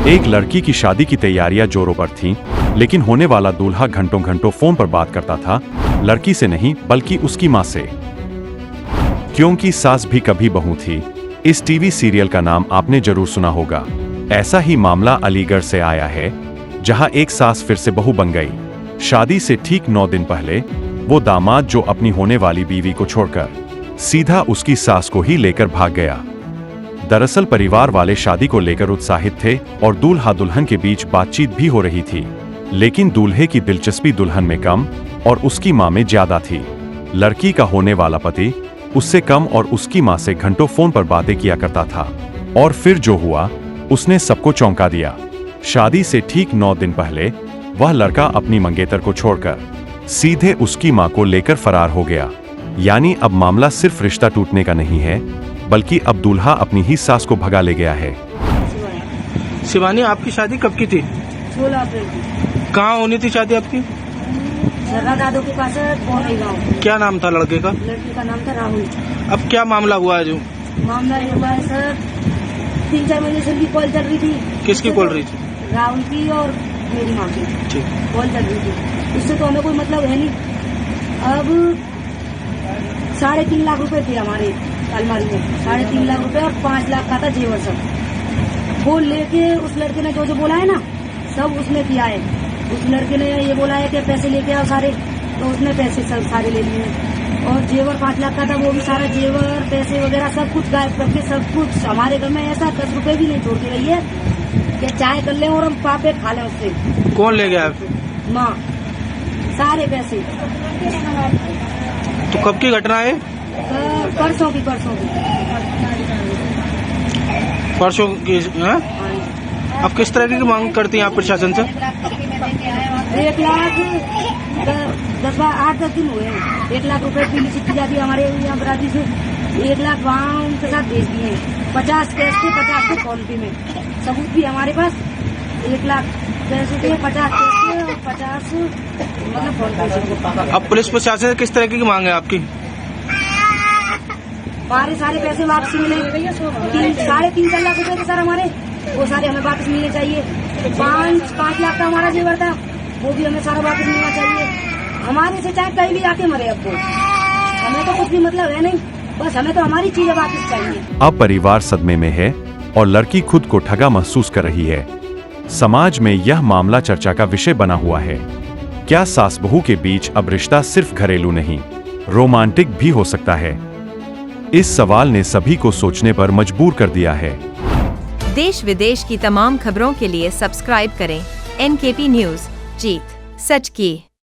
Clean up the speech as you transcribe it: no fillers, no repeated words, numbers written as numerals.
एक लड़की की शादी की तैयारियां जोरों पर थीं, लेकिन होने वाला दूल्हा घंटों घंटों फोन पर बात करता था, लड़की से नहीं बल्कि उसकी मां से। क्योंकि सास भी कभी बहू थी, इस टीवी सीरियल का नाम आपने जरूर सुना होगा। ऐसा ही मामला अलीगढ़ से आया है, जहां एक सास फिर से बहू बन गई। शादी से ठीक 9 दिन पहले वो दामाद जो अपनी होने वाली बीवी को छोड़कर सीधा उसकी सास को ही लेकर भाग गया। दरअसल परिवार वाले शादी को लेकर उत्साहित थे और दूल्हा दुल्हन के बीच बातचीत भी हो रही थी, लेकिन दूल्हे की दिलचस्पी दुल्हन में कम और उसकी मां में ज्यादा थी। लड़की का होने वाला पति उससे कम और उसकी मां से घंटों फोन पर बातें किया करता था, और फिर जो हुआ उसने सबको चौंका दिया। शादी से ठीक 9 दिन पहले वह लड़का अपनी मंगेतर को छोड़कर सीधे उसकी मां को लेकर फरार हो गया। यानी अब मामला सिर्फ रिश्ता टूटने का नहीं है, बल्कि अब दूल्हा अपनी ही सास को भगा ले गया है। शिवानी, आपकी शादी कब की थी? 16 अप्रैल की। कहाँ होनी थी शादी आपकी? सर्रा दादू के पास गाँव। क्या नाम था लड़के का? लड़के का नाम था राहुल। अब क्या मामला हुआ है? जो मामला ये हुआ है सर, 3-4 महीने से उनकी कॉल चल रही थी। किसकी कॉल रही थी? राहुल की और मेरी माँ की कॉल चल रही थी। उससे तो हमें कोई मतलब है नहीं। अब 3.5 लाख रुपए थे हमारे अलमारी में, 3.5 लाख रुपए और 5 लाख का था जेवर सब। वो लेके उस लड़के ने जो बोला है ना, सब उसने किया है। उस लड़के ने ये बोला है कि पैसे लेके आओ सारे, तो उसने पैसे सब सारे ले लिए। और जेवर 5 लाख का था, वो भी सारा जेवर पैसे वगैरह सब कुछ गायब करके सब कुछ। हमारे घर में ऐसा 10 रुपए भी नहीं छोड़ती रही है कि चाय कर लें और हम पापे खा लें उससे। कौन ले गया? माँ, सारे पैसे। तो कब की घटना है? परसों की। परसों की। अब किस तरह की मांग करती हैं आप प्रशासन से? 1 लाख 8-10 दिन हुए हैं। 1 लाख रुपए की लिखी जाती है हमारे यहाँ बराती से। 1 लाख वहाँ उनके साथ भेज दिए हैं। 50 कैश के, 50 के फोन पे में। सबूत भी हमारे पास। 1 लाख कैश के, 50 कैश के और 50 मतलब फोन पे से। अब पुलिस प्रशासन से किस तरह की मांग है आपकी? हमारे सारे पैसे वापसी मिले। 3.5 लाख रुपए थे सर हमारे, वो सारे हमें वापस मिलने चाहिए। 5 लाख का हमारा जेवर था, वो भी हमें सारा वापस मिलना चाहिए। हमारे से चाहे कहीं भी आके मरे, अब वो हमें तो कुछ भी मतलब है नहीं, बस हमें तो हमारी चीजें वापस चाहिए। अब परिवार सदमे में है और लड़की खुद को ठगा महसूस कर रही है। समाज में यह मामला चर्चा का विषय बना हुआ है। क्या सास बहू के बीच अब रिश्ता सिर्फ घरेलू नहीं, रोमांटिक भी हो सकता है? इस सवाल ने सभी को सोचने पर मजबूर कर दिया है। देश विदेश की तमाम खबरों के लिए सब्सक्राइब करें NKP न्यूज़। जीत सच की।